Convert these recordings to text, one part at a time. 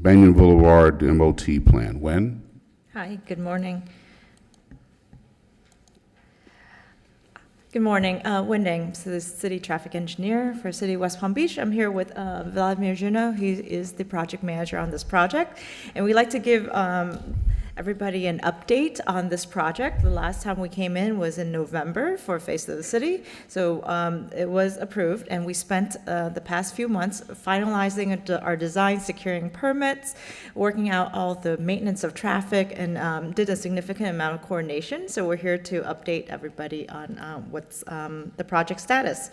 Banyan Boulevard MOT plan. When? Hi, good morning. Good morning, Wending, so the city traffic engineer for City of West Palm Beach. I'm here with Vladimir Jeannot. He is the project manager on this project. And we'd like to give everybody an update on this project. The last time we came in was in November for Face of the City. So it was approved, and we spent the past few months finalizing our design, securing permits, working out all the maintenance of traffic, and did a significant amount of coordination. So we're here to update everybody on what's the project status.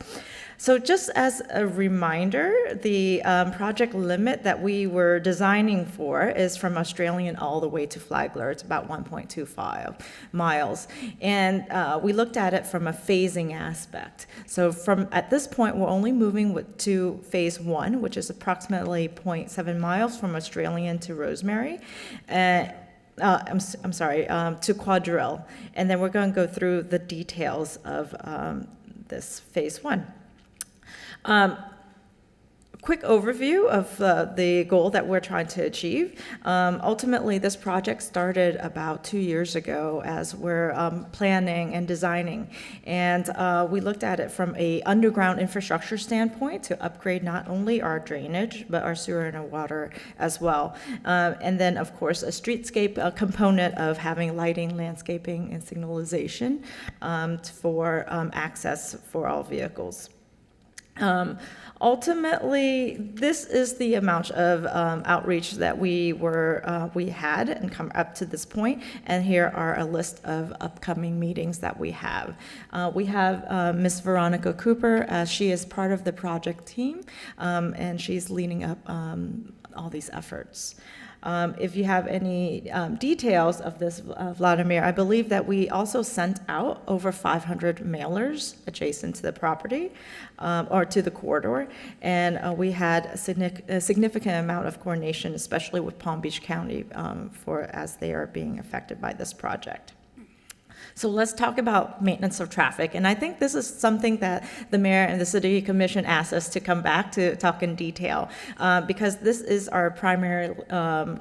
So just as a reminder, the project limit that we were designing for is from Australian all the way to Flagler. It's about 1.25 miles. And we looked at it from a phasing aspect. So at this point, we're only moving to phase 1, which is approximately 0.7 miles from Australian to Rosemary. I'm sorry, to Quadrille. And then we're going to go through the details of this phase 1. Quick overview of the goal that we're trying to achieve. Ultimately, this project started about 2 years ago as we're planning and designing. And we looked at it from an underground infrastructure standpoint to upgrade not only our drainage, but our sewer and our water as well. And then, of course, a streetscape component of having lighting, landscaping, and signalization for access for all vehicles. Ultimately, this is the amount of outreach that we had and come up to this point, and here are a list of upcoming meetings that we have. We have Ms. Veronica Cooper, she is part of the project team, and she's leading up all these efforts. If you have any details of this, Vladimir, I believe that we also sent out over 500 mailers adjacent to the property or to the corridor, and we had a significant amount of coordination, especially with Palm Beach County, as they are being affected by this project. So let's talk about maintenance of traffic. And I think this is something that the mayor and the city commission asked us to come back to talk in detail because this is our primary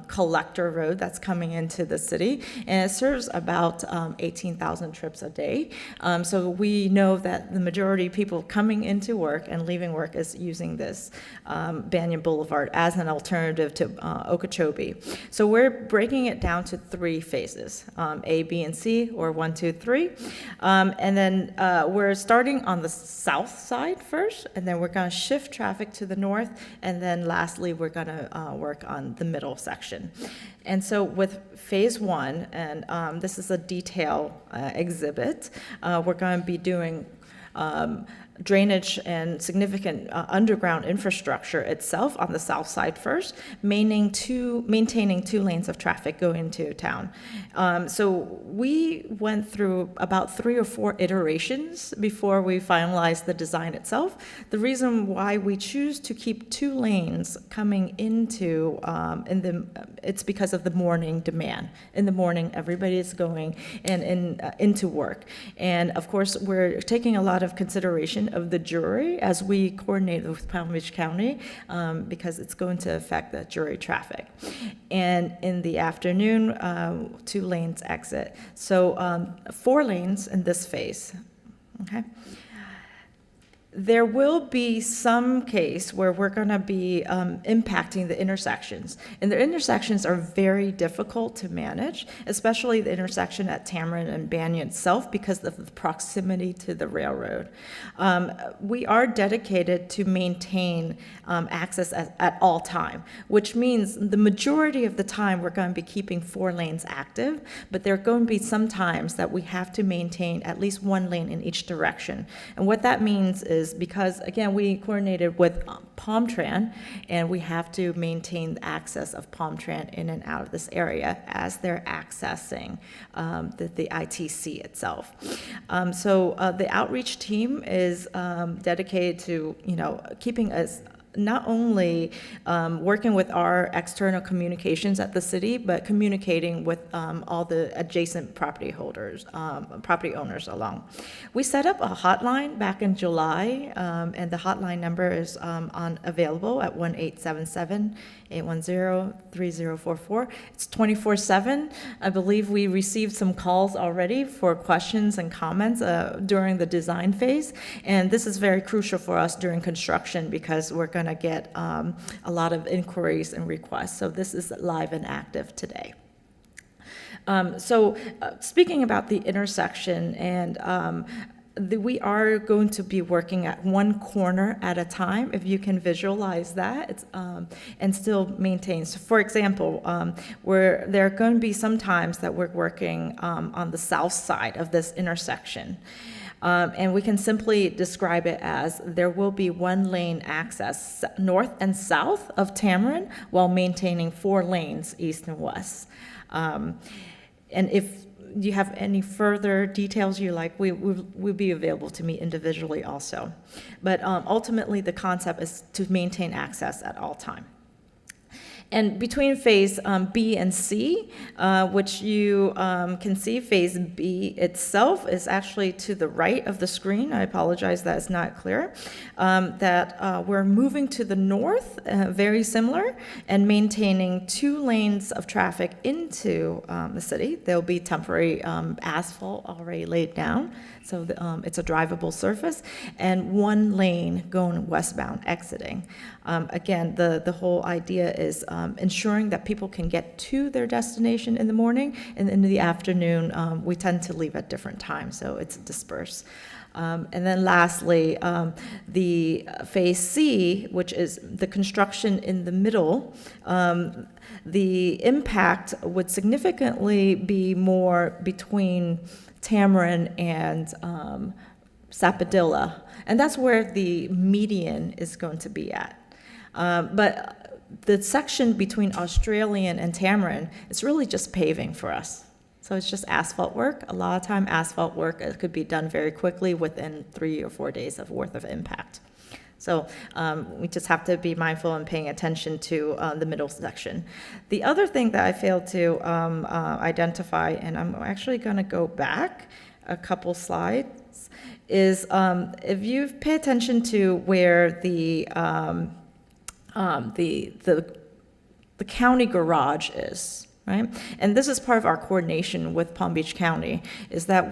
collector road that's coming into the city, and it serves about 18,000 trips a day. So we know that the majority of people coming into work and leaving work is using this Banyan Boulevard as an alternative to Okeechobee. So we're breaking it down to 3 phases, A, B, and C, or 1, 2, 3. And then we're starting on the south side first, and then we're going to shift traffic to the north, and then lastly, we're going to work on the middle section. And so with phase 1, and this is a detail exhibit, we're going to be doing drainage and significant underground infrastructure itself on the south side first, maintaining 2 lanes of traffic going into town. So we went through about 3 or 4 iterations before we finalized the design itself. The reason why we choose to keep 2 lanes coming into, it's because of the morning demand. In the morning, everybody is going into work. And of course, we're taking a lot of consideration of the jury as we coordinate with Palm Beach County because it's going to affect the jury traffic. And in the afternoon, 2 lanes exit. So 4 lanes in this phase, okay? There will be some case where we're going to be impacting the intersections. And the intersections are very difficult to manage, especially the intersection at Tamarind and Banyan itself because of the proximity to the railroad. We are dedicated to maintain access at all time, which means the majority of the time we're going to be keeping 4 lanes active, but there are going to be some times that we have to maintain at least 1 lane in each direction. And what that means is because, again, we coordinated with PalmTran, and we have to maintain the access of PalmTran in and out of this area as they're accessing the ITC itself. So the outreach team is dedicated to, keeping us not only working with our external communications at the city, but communicating with all the adjacent property owners along. We set up a hotline back in July, and the hotline number is available at 1-877 810-3044. It's 24/7. I believe we received some calls already for questions and comments during the design phase, and this is very crucial for us during construction because we're going to get a lot of inquiries and requests. So this is live and active today. Speaking about the intersection, and we are going to be working at one corner at a time, if you can visualize that, it's, and still maintain. So for example, there are going to be some times that we're working on the south side of this intersection. And we can simply describe it as there will be one lane access north and south of Tamarind while maintaining 4 lanes east and west. And if you have any further details you like, we'll be available to meet individually also. But ultimately, the concept is to maintain access at all time. And between phase B and C, which you can see, phase B itself is actually to the right of the screen. I apologize that it's not clear. We're moving to the north, very similar, and maintaining 2 lanes of traffic into the city. There'll be temporary asphalt already laid down, so it's a drivable surface, and 1 lane going westbound, exiting. Again, the whole idea is ensuring that people can get to their destination in the morning, and in the afternoon, we tend to leave at different times, so it's dispersed. And then lastly, the phase C, which is the construction in the middle, the impact would significantly be more between Tamarind and Sapodilla, and that's where the median is going to be at. But the section between Australian and Tamarind is really just paving for us. So it's just asphalt work. A lot of time, asphalt work could be done very quickly within 3 or 4 days of worth of impact. So we just have to be mindful and paying attention to the middle section. The other thing that I failed to identify, and I'm actually going to go back a couple slides, is if you pay attention to where the county garage is, right? And this is part of our coordination with Palm Beach County, is that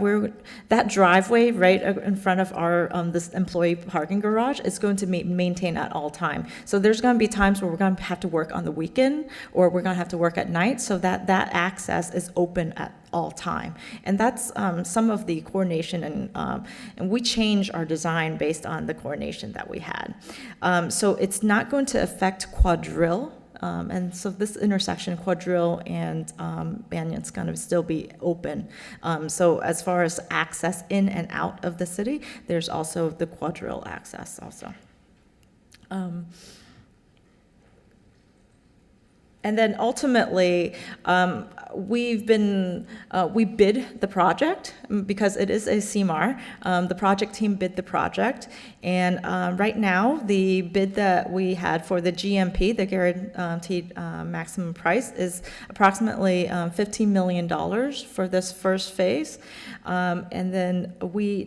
that driveway right in front of our this employee parking garage is going to be maintained at all time. So there's going to be times where we're going to have to work on the weekend, or we're going to have to work at night, so that access is open at all time. And that's some of the coordination, and we change our design based on the coordination that we had. So it's not going to affect Quadrille. And so this intersection, Quadrille and Banyan's going to still be open. So as far as access in and out of the city, there's also the Quadrille access also. And then ultimately, we bid the project because it is a CMAR. The project team bid the project, and right now the bid that we had for the GMP, the guaranteed maximum price, is approximately $15 million for this first phase. And then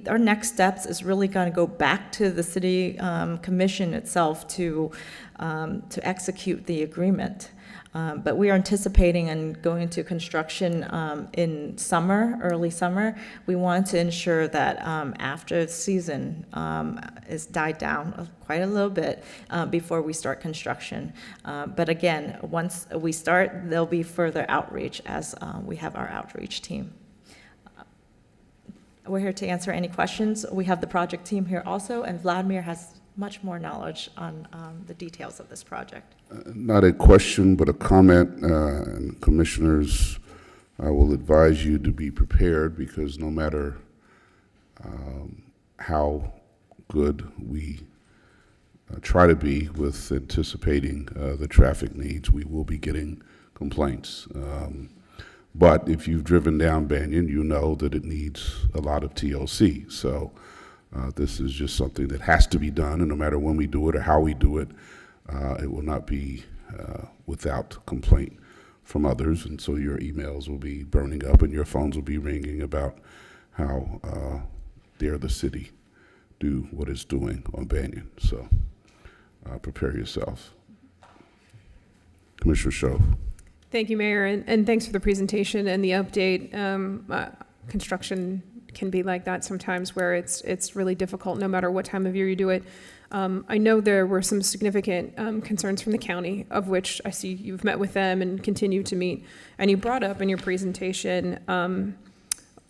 our next steps is really going to go back to the city commission itself to execute the agreement. But we are anticipating and going into construction in summer, early summer. We want to ensure that after the season is died down quite a little bit before we start construction. But again, once we start, there'll be further outreach as we have our outreach team. We're here to answer any questions. We have the project team here also, and Vladimir has much more knowledge on the details of this project. Not a question, but a comment, and commissioners, I will advise you to be prepared, because no matter how good we try to be with anticipating the traffic needs, we will be getting complaints. But if you've driven down Banyan, you know that it needs a lot of TLC. So this is just something that has to be done, and no matter when we do it or how we do it, it will not be without complaint from others. And so your emails will be burning up and your phones will be ringing about how dare the city do what it's doing on Banyan. So prepare yourself. Commissioner Shove. Thank you, Mayor, and thanks for the presentation and the update. Construction can be like that sometimes, where it's really difficult no matter what time of year you do it. I know there were some significant concerns from the county, of which I see you've met with them and continue to meet. And you brought up in your presentation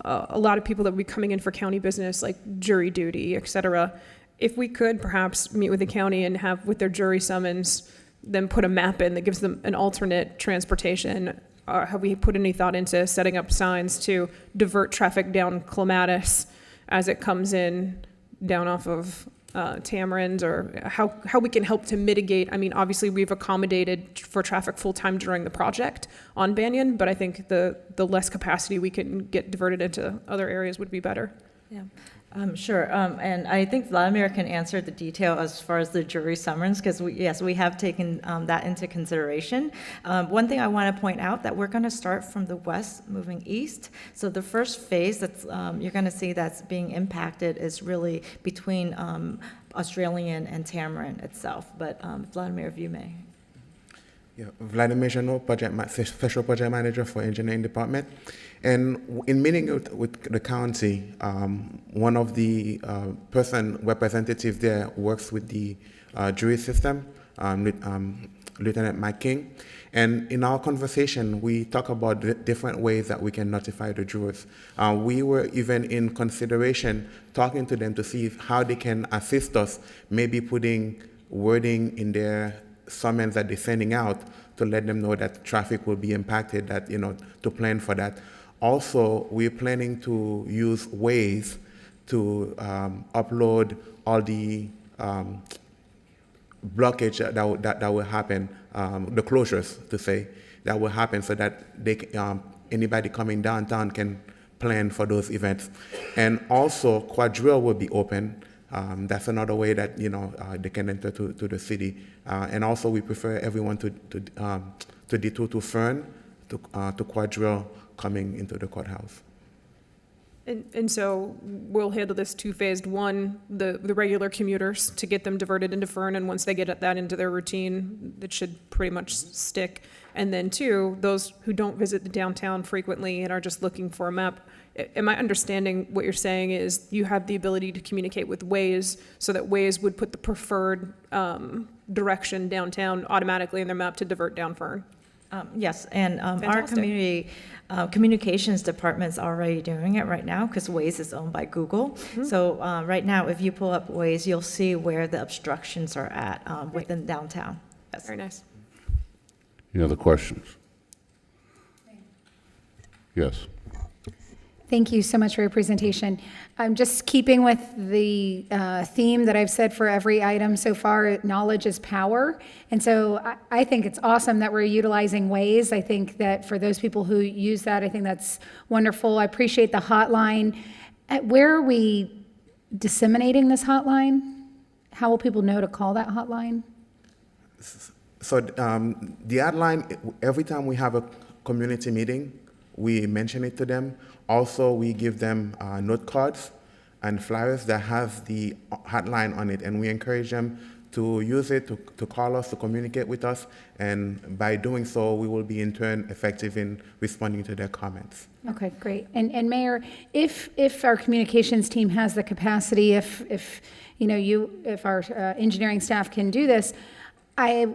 a lot of people that will be coming in for county business, like jury duty, et cetera. If we could perhaps meet with the county and have, with their jury summons, then put a map in that gives them an alternate transportation. Have we put any thought into setting up signs to divert traffic down Clematis as it comes in down off of Tamarind, or how we can help to mitigate? I mean, obviously we've accommodated for traffic full-time during the project on Banyan, but I think the less capacity we can get diverted into other areas would be better. Yeah. Sure, and I think Vladimir can answer the detail as far as the jury summons, because yes, we have taken that into consideration. One thing I want to point out, that we're going to start from the west moving east. So the first phase that's you're going to see that's being impacted is really between Australian and Tamarind itself. But Vladimir, if you may. Yeah, Vladimir, Jeannot, Special Project Manager for Engineering Department. And in meeting with the county, one of the representatives there works with the jury system, Lieutenant Mike King. And in our conversation, we talk about the different ways that we can notify the jurors. We were even in consideration talking to them to see how they can assist us, maybe putting wording in their summons that they're sending out to let them know that traffic will be impacted, that, to plan for that. Also, we're planning to use Waze to upload all the blockage that will happen, the closures, to say, that will happen, so that they, anybody coming downtown can plan for those events. And also, Quadrille will be open. That's another way that they can enter to the city. And also, we prefer everyone to detour to Fern, to Quadrille coming into the courthouse. And so we'll handle this two-phased. One, the regular commuters, to get them diverted into Fern, and once they get that into their routine, it should pretty much stick. And then two, those who don't visit the downtown frequently and are just looking for a map. Am I understanding what you're saying is you have the ability to communicate with Waze, so that Waze would put the preferred direction downtown automatically in their map to divert down Fern? Yes, and our Fantastic. community communications department's already doing it right now, because Waze is owned by Google. Mm-hmm. So right now, if you pull up Waze, you'll see where the obstructions are at within downtown. Yes. Very nice. Any other questions? Yes. Thank you so much for your presentation. I'm just keeping with the theme that I've said for every item so far, knowledge is power. And so I think it's awesome that we're utilizing Waze. I think that for those people who use that, I think that's wonderful. I appreciate the hotline. Where are we disseminating this hotline? How will people know to call that hotline? So the hotline, every time we have a community meeting, we mention it to them. Also, we give them note cards and flyers that has the hotline on it, and we encourage them to use it, to call us, to communicate with us, and by doing so, we will be in turn effective in responding to their comments. Okay, great. And Mayor, if our communications team has the capacity, if our engineering staff can do this, I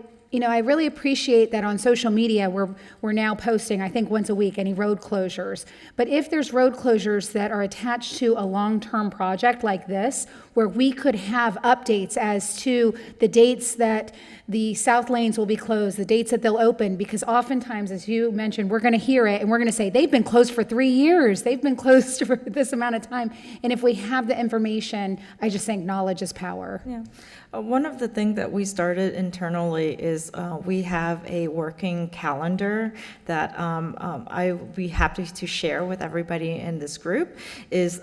really appreciate that on social media we're now posting, I think, once a week, any road closures. But if there's road closures that are attached to a long-term project like this, where we could have updates as to the dates that the south lanes will be closed, the dates that they'll open, because oftentimes, as you mentioned, we're going to hear it and we're going to say, they've been closed for 3 years, they've been closed for this amount of time. And if we have the information, I just think knowledge is power. Yeah. One of the things that we started internally is we have a working calendar that I would be happy to share with everybody in this group. Is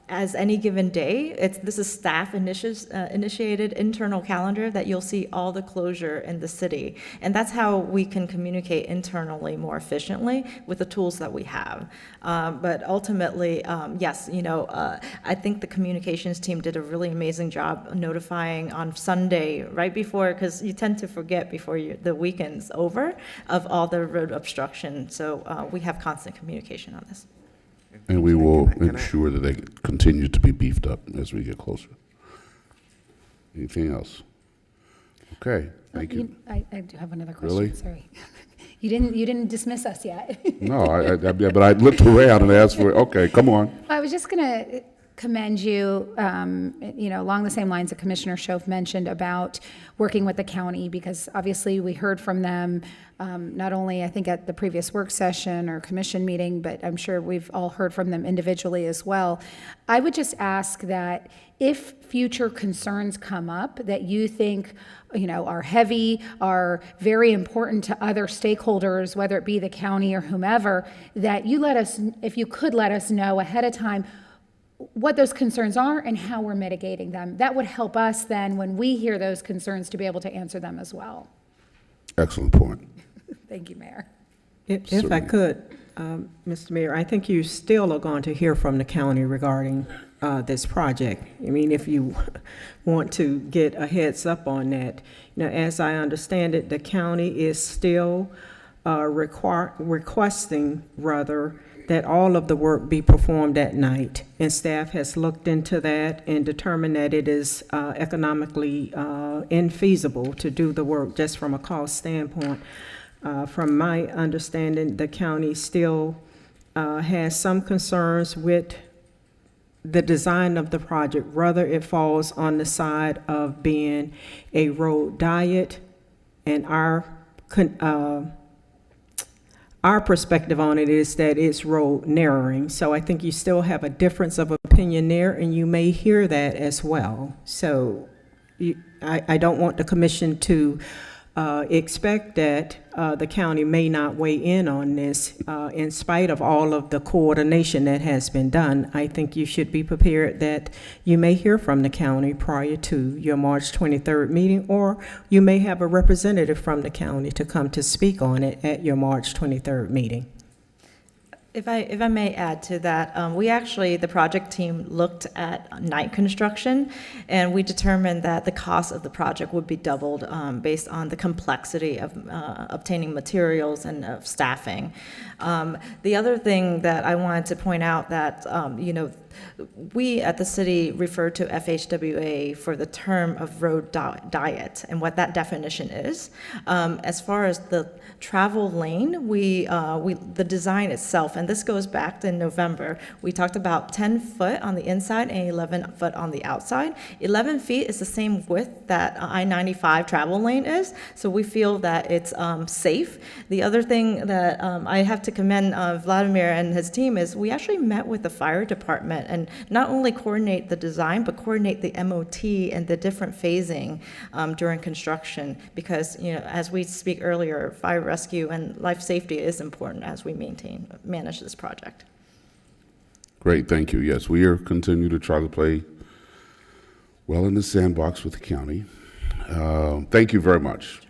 as any given day. This is staff initiated internal calendar that you'll see all the closure in the city. And that's how we can communicate internally more efficiently with the tools that we have. But ultimately, yes, I think the communications team did a really amazing job notifying on Sunday, right before, because you tend to forget before the weekend's over, of all the road obstruction. So we have constant communication on this. And we will Can I- ensure that they continue to be beefed up as we get closer. Anything else? Okay, thank you. I do have another question, Really? sorry. You didn't dismiss us yet. No, but I looked around and asked for, okay, come on. I was just going to commend you, along the same lines that Commissioner Schoaf mentioned about working with the county, because obviously we heard from them, not only I think at the previous work session or commission meeting, but I'm sure we've all heard from them individually as well. I would just ask that if future concerns come up that you think, are heavy, are very important to other stakeholders, whether it be the county or whomever, that you if you could let us know ahead of time what those concerns are and how we're mitigating them. That would help us then, when we hear those concerns, to be able to answer them as well. Excellent point. Thank you, Mayor. If I Certainly. could, Mr. Mayor, I think you still are going to hear from the county regarding this project. I mean, if you want to get a heads up on that, as I understand it, the county is still requesting, rather, that all of the work be performed at night. And staff has looked into that and determined that it is economically infeasible to do the work just from a cost standpoint. From my understanding, the county still has some concerns with the design of the project, whether it falls on the side of being a road diet, and our perspective on it is that it's road narrowing. So I think you still have a difference of opinion there, and you may hear that as well. So I don't want the commission to expect that the county may not weigh in on this in spite of all of the coordination that has been done. I think you should be prepared that you may hear from the county prior to your March 23rd meeting, or you may have a representative from the county to come to speak on it at your March 23rd meeting. If I may add to that, the project team looked at night construction, and we determined that the cost of the project would be doubled based on the complexity of obtaining materials and of staffing. The other thing that I wanted to point out that, we at the city refer to FHWA for the term of road diet and what that definition is. As far as the travel lane, the design itself, and this goes back to November, we talked about 10 foot on the inside and 11 foot on the outside. 11 feet is the same width that I-95 travel lane is, so we feel that it's safe. The other thing that I have to commend Vladimir and his team is we actually met with the fire department and not only coordinate the design, but coordinate the MOT and the different phasing during construction, because, as we speak earlier, fire rescue and life safety is important as we manage this project. Great, thank you. Yes, we are continue to try to play well in the sandbox with the county. Thank you very much.